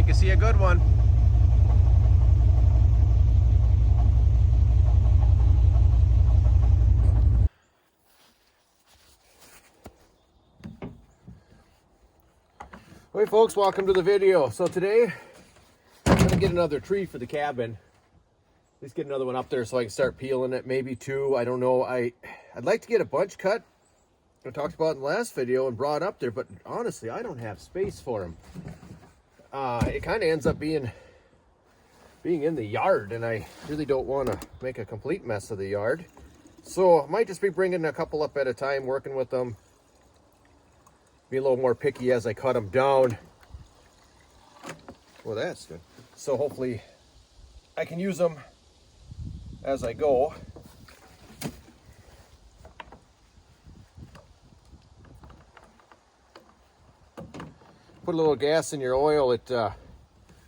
can see a good one. Hey folks, welcome to the video. So today I'm gonna get another tree for the cabin. At least get another one up there so I can start peeling it, maybe two, I don't know. I'd like to get a bunch cut. I talked about in the last video and brought up there, but honestly I don't have space for them. It kind of ends up being in the yard, and I really don't want to make a complete mess of the yard. So I might just be bringing a couple up at a time, working with them. Be a little more picky as I cut them down. Well, that's good. So hopefully I can use them as I go. Put a little gas in your oil. It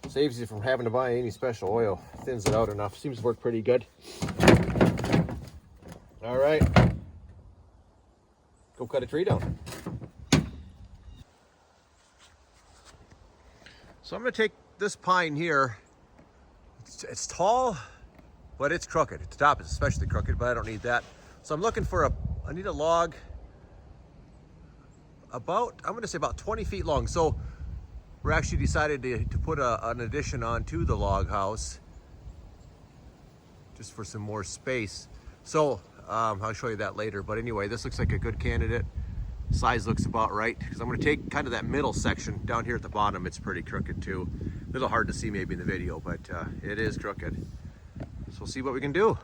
saves you from having to buy any special oil. Thins it out enough. Seems to work pretty good. All right. Go cut a tree down. So I'm going to take this pine here. It's tall, but it's crooked. The top is especially crooked, but I don't need that. So I'm looking for I need a log about, I'm going to say about 20 feet long. So we're actually decided to put an addition onto the log house just for some more space. So I'll show you that later. But anyway, this looks like a good candidate. Size looks about right, because I'm going to take kind of that middle section down here at the bottom. It's pretty crooked too. A little hard to see maybe in the video, but it is crooked. So we'll see what we can do.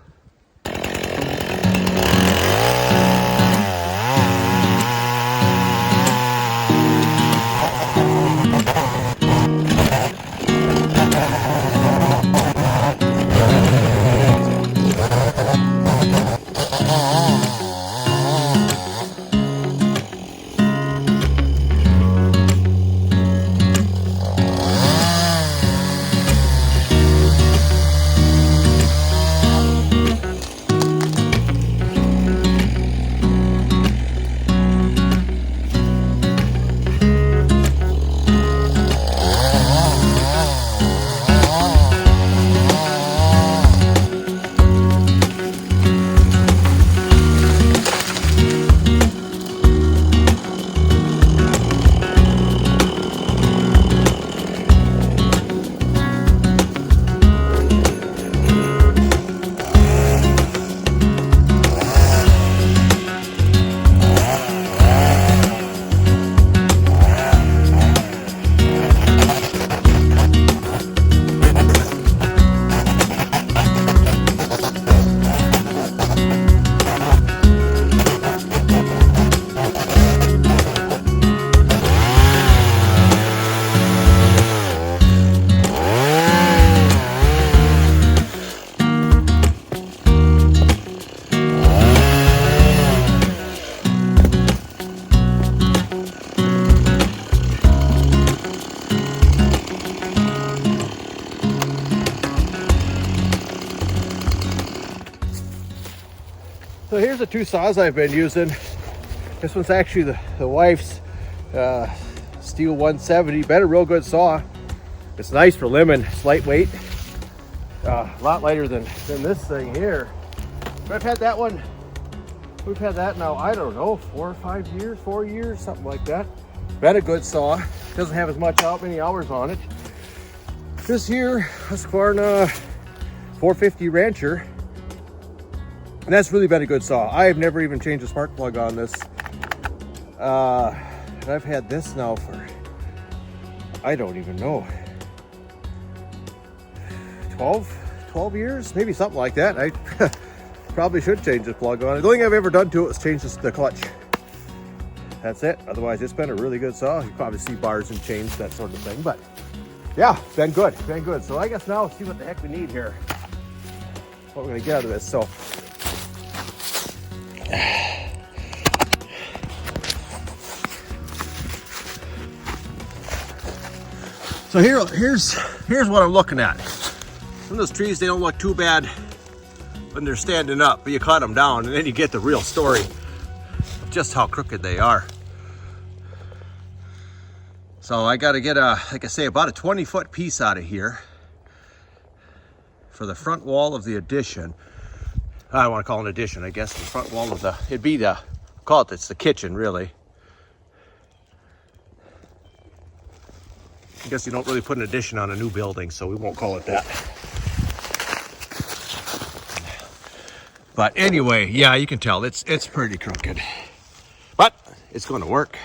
So here's the two saws I've been using. This one's actually the wife's Steel 170. Been a real good saw. It's nice for limbing. It's lightweight. A lot lighter than this thing here. But I've had that one. We've had that now, I don't know, 4 or 5 years, 4 years, something like that. Been a good saw. Doesn't have as many hours on it. This here, Husqvarna 450 Rancher. And that's really been a good saw. I have never even changed a spark plug on this. And I've had this now for, I don't even know, 12 years, maybe something like that. I probably should change the plug on it. The only thing I've ever done to it was change the clutch. That's it. Otherwise, it's been a really good saw. You probably see bars and chains, that sort of thing. But yeah, been good, been good. So I guess now let's see what the heck we need here. What we're gonna get out of this. So here's what I'm looking at. Some of those trees, they don't look too bad when they're standing up, but you cut them down and then you get the real story of just how crooked they are. So I got to get a, like I say, about a 20-foot piece out of here for the front wall of the addition. I don't want to call it an addition, I guess. The front wall of the, it'd be the, call it, it's the kitchen, really. I guess you don't really put an addition on a new building, so we won't call it that. But anyway, yeah, you can tell it's pretty crooked, but it's going to work.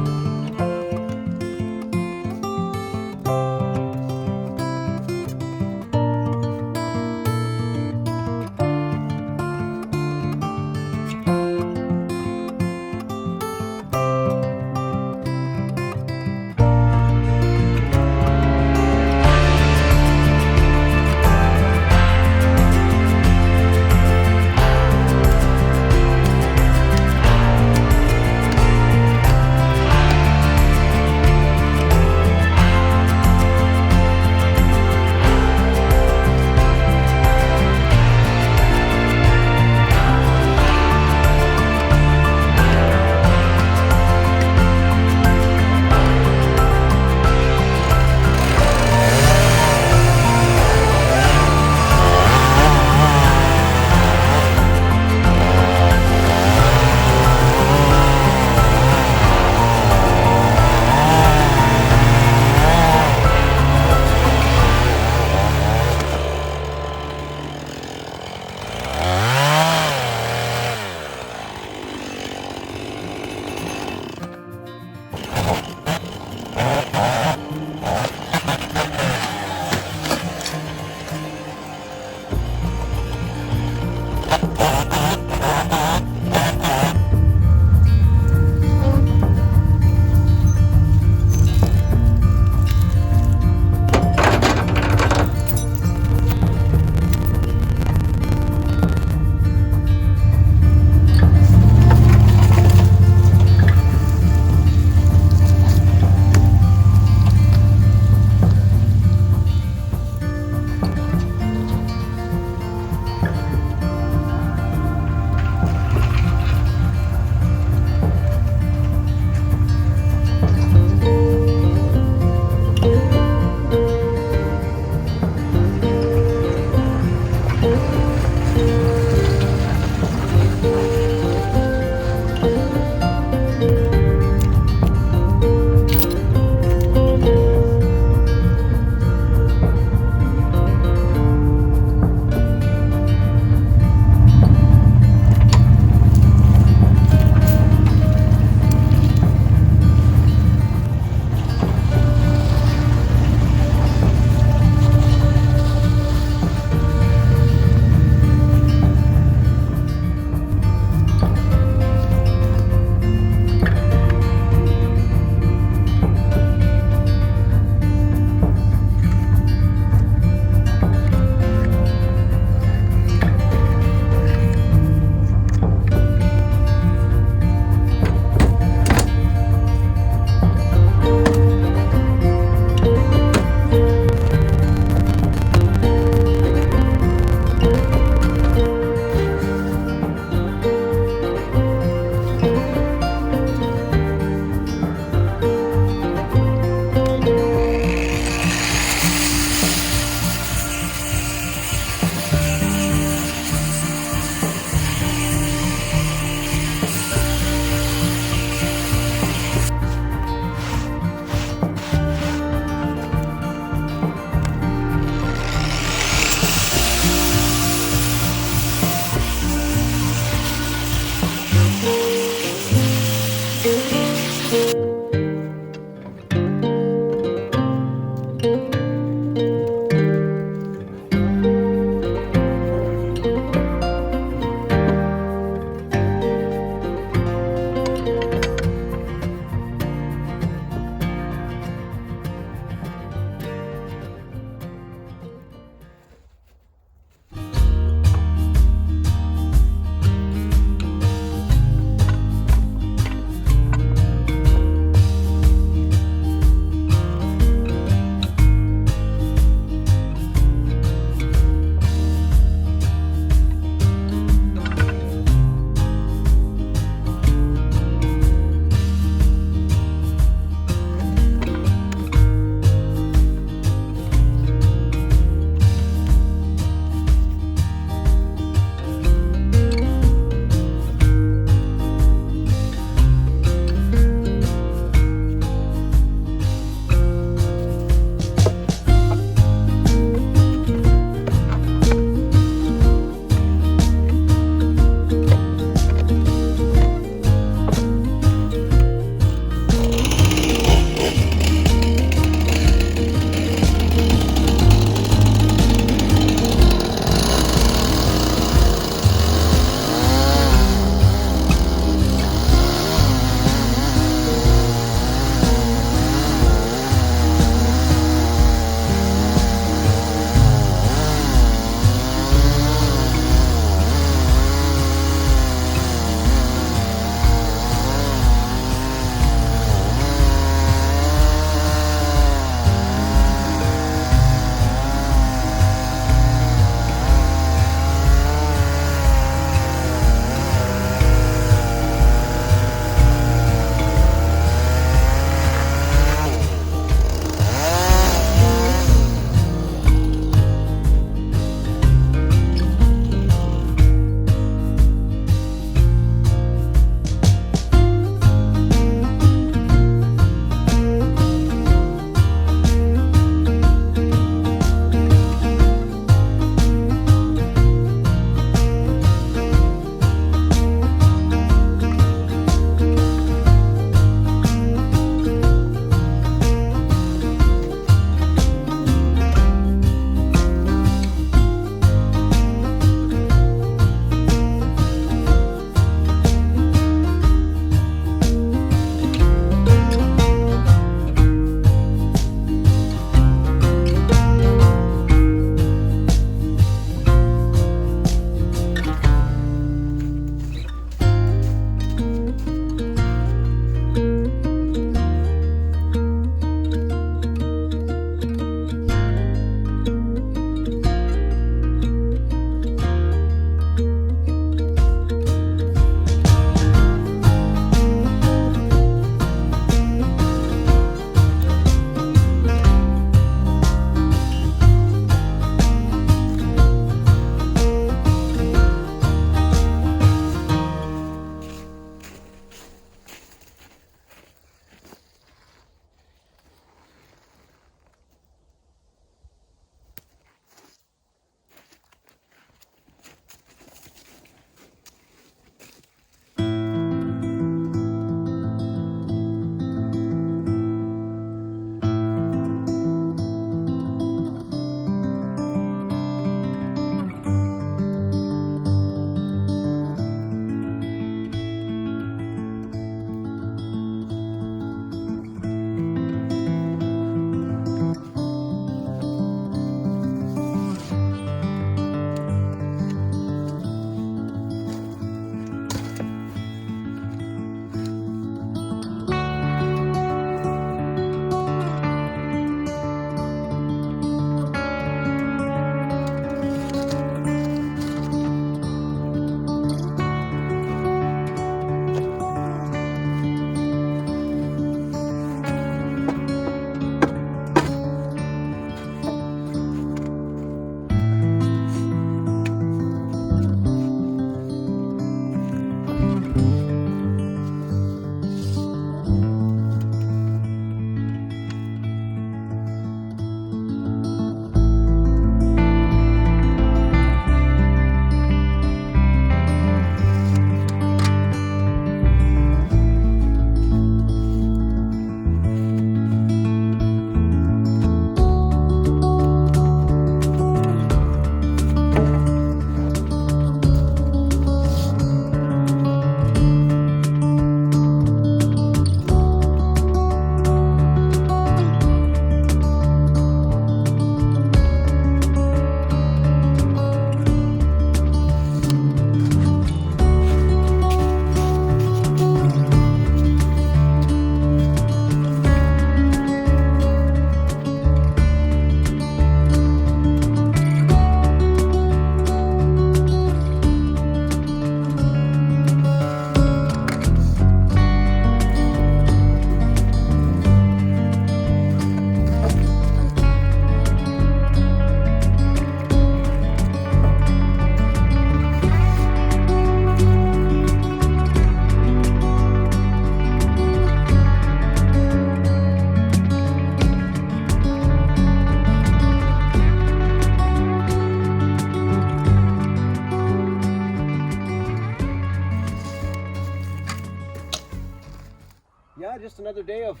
just another day of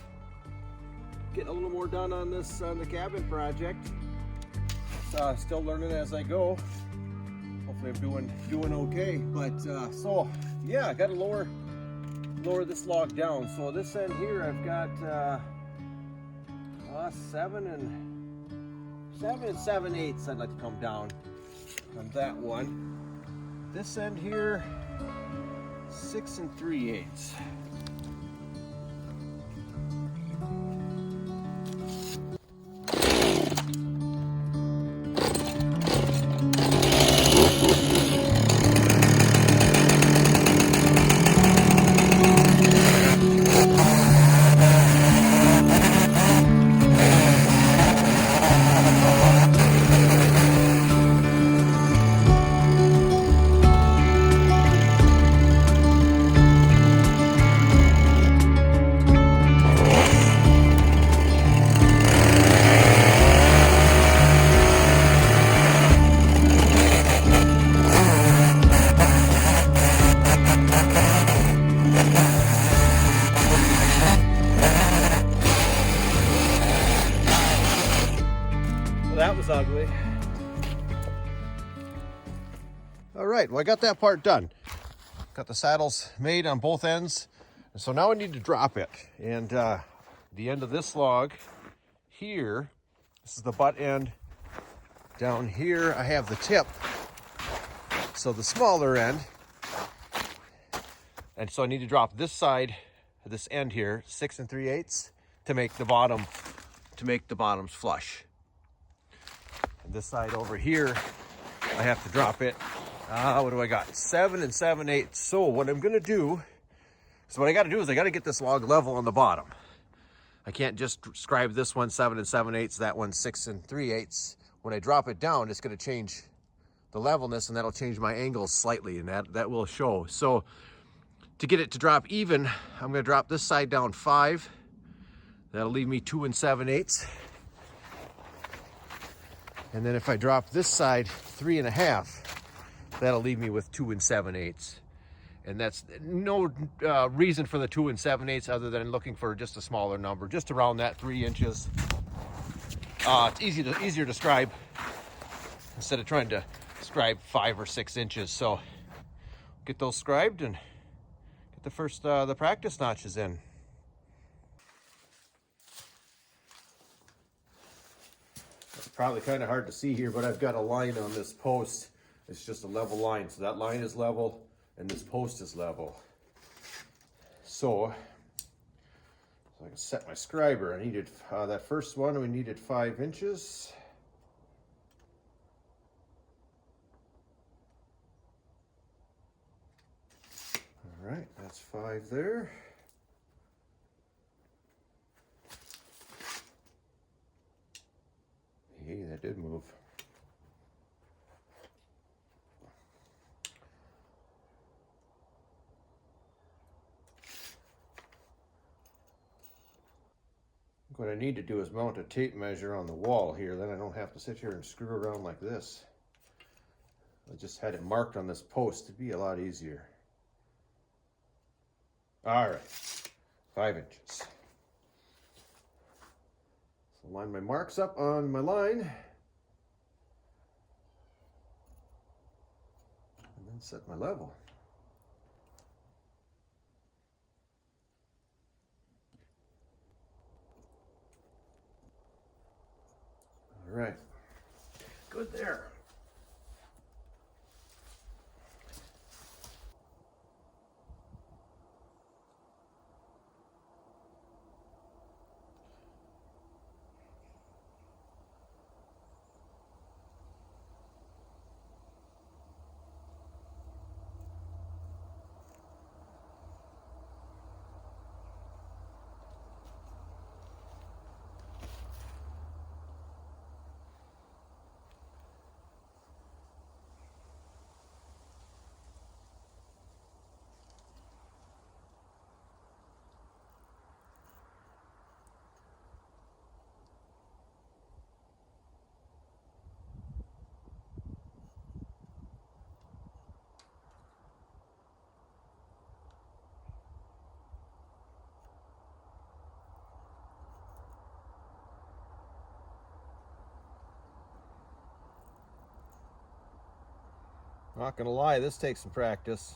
getting a little more done on this, on the cabin project. Still learning as I go. Hopefully I'm doing okay. But so yeah, I got to lower this log down. So this end here, I've got 7 7/8 I'd like to come down on that one. This end here, 6 3/8. That was ugly. All right, well, I got that part done. Got the saddles made on both ends. And so now I need to drop it. And the end of this log here, this is the butt end. Down here, I have the tip. So the smaller end. And so I need to drop this side, this end here, 6 3/8 to make the bottoms flush. This side over here, I have to drop it. What do I got? 7 7/8. So what I'm gonna do, so what I gotta do is I gotta get this log level on the bottom. I can't just scribe this one 7 7/8, that one 6 3/8. When I drop it down, it's gonna change the levelness, and that'll change my angles slightly, and that will show. So to get it to drop even, I'm gonna drop this side down 5. That'll leave me 2 7/8. And then if I drop this side 3 1/2, that'll leave me with 2 7/8. And that's no reason for the 2 7/8 other than looking for just a smaller number, just around that 3 inches. It's easier to scribe instead of trying to scribe 5 or 6 inches. So get those scribed and get the first the practice notches in. It's probably kind of hard to see here, but I've got a line on this post. It's just a level line. So that line is level and this post is level. So I can set my scriber. I needed, that first one, we needed 5 inches. All right, that's 5 there. Hey, that did move. What I need to do is mount a tape measure on the wall here, then I don't have to sit here and screw around like this. I just had it marked on this post. It'd be a lot easier. All right, 5 inches. So line my marks up on my line. And then set my level. All right, good there. Not gonna lie, this takes some practice.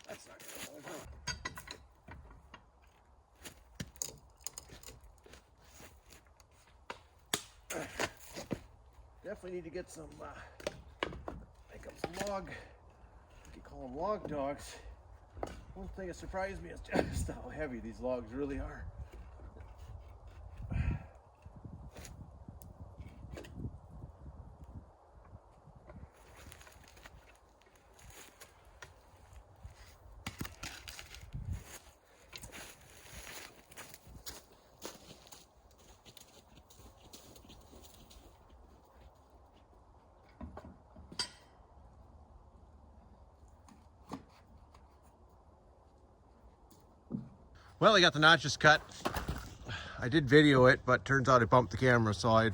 That's not gonna hold up. Definitely need to get some, make up some log, you call them log dogs. One thing that surprised me is just how heavy these logs really are. Well, I got the notches cut. I did video it, but turns out I bumped the camera, so I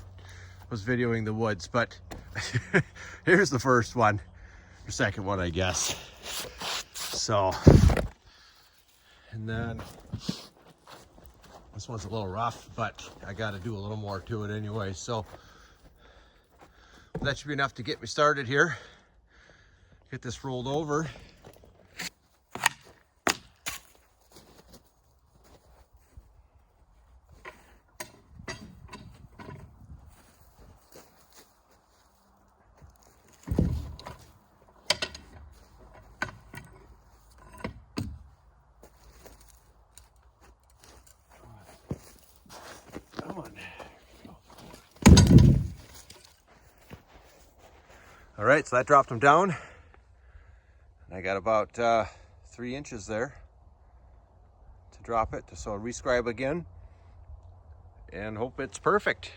was videoing the woods. But here's the first one, or second one, I guess. So, and then this one's a little rough, but I got to do a little more to it anyway. So that should be enough to get me started here. Get this rolled over. All right, so that dropped them down. And I got about 3 inches there to drop it. So I'll rescribe again and hope it's perfect.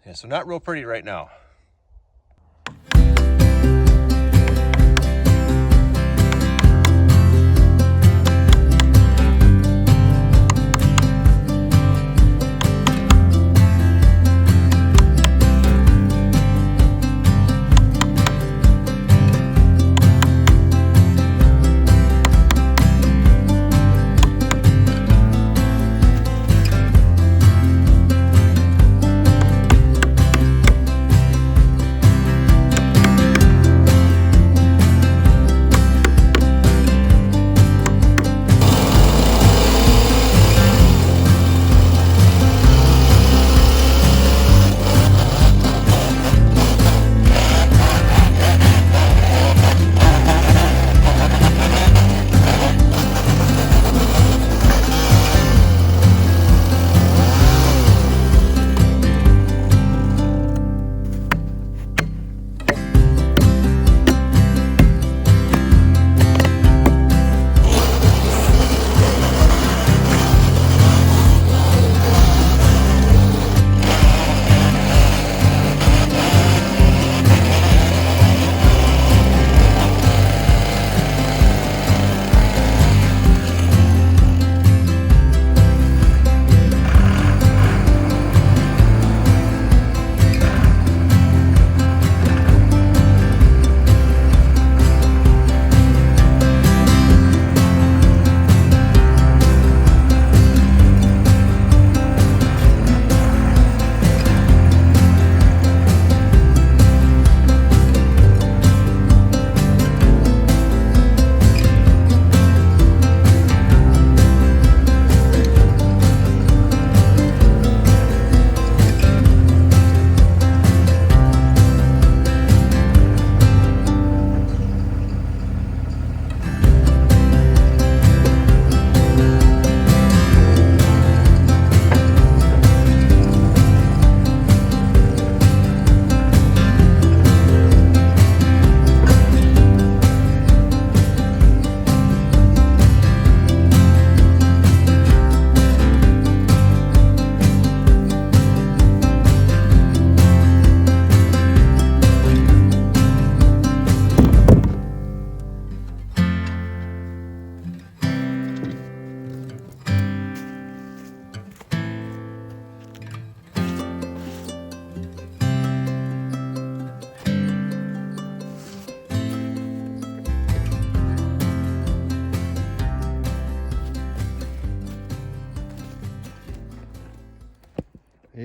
Yeah, so not real pretty right now.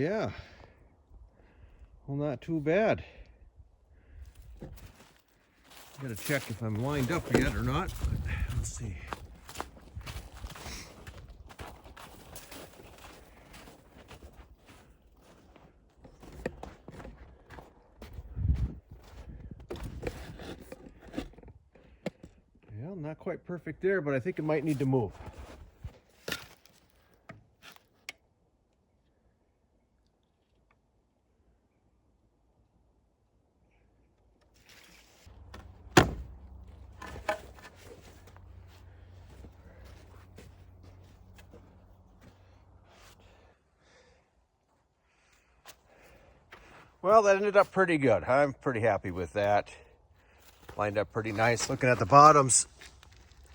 yeah. Well, not too bad. Gotta check if I'm lined up yet or not. Let's see. Well, not quite perfect there, but I think it might need to move. Well, that ended up pretty good. I'm pretty happy with that. Lined up pretty nice. Looking at the bottoms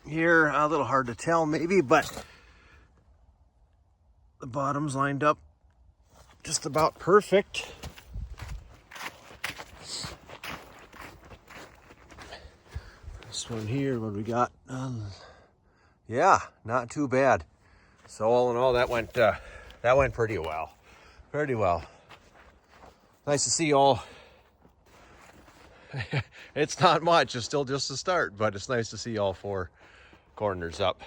here, a little hard to tell maybe, but the bottoms lined up just about perfect. This one here, what do we got? Yeah, not too bad. So all in all, that went pretty well. Pretty well. Nice to see all. It's not much, it's still just a start, but it's nice to see all 4 corners up.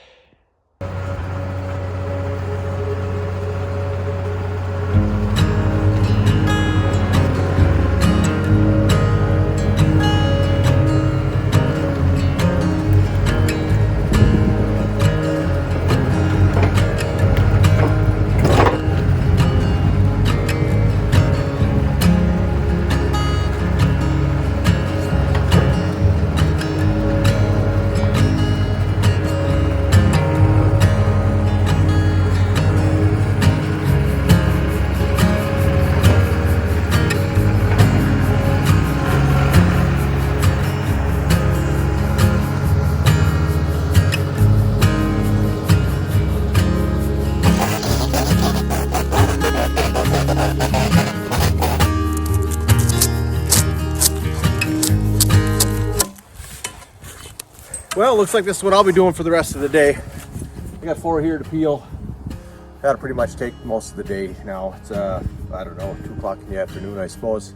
Well, looks like this is what I'll be doing for the rest of the day. I got 4 here to peel. That'll pretty much take most of the day now. It's, I don't know, 2 o'clock in the afternoon, I suppose.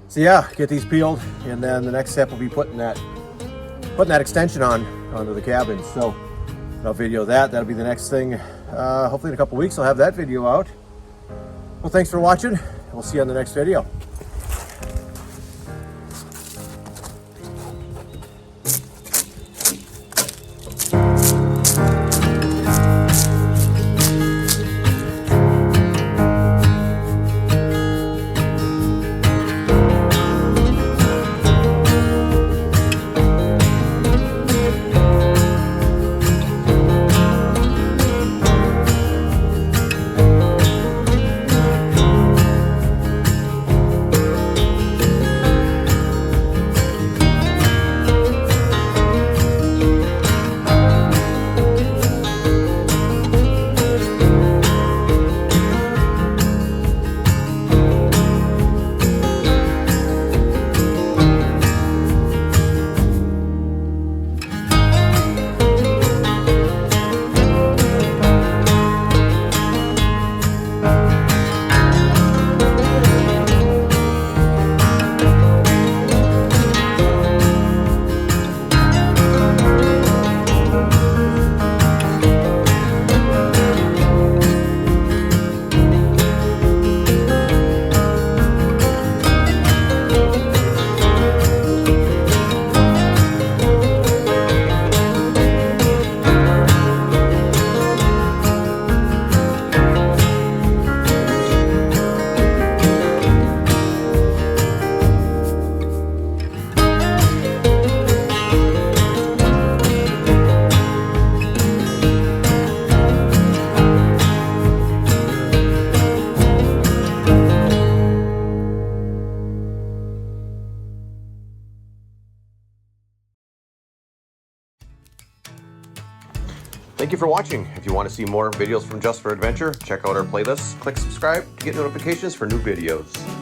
So yeah, get these peeled, and then the next step will be putting that extension onto the cabin. So I'll video that. That'll be the next thing. Hopefully in a couple weeks I'll have that video out. Well, thanks for watching. We'll see you on the next video. Thank you for watching. If you want to see more videos from Just for Adventure, check out our playlists, click subscribe to get notifications for new videos.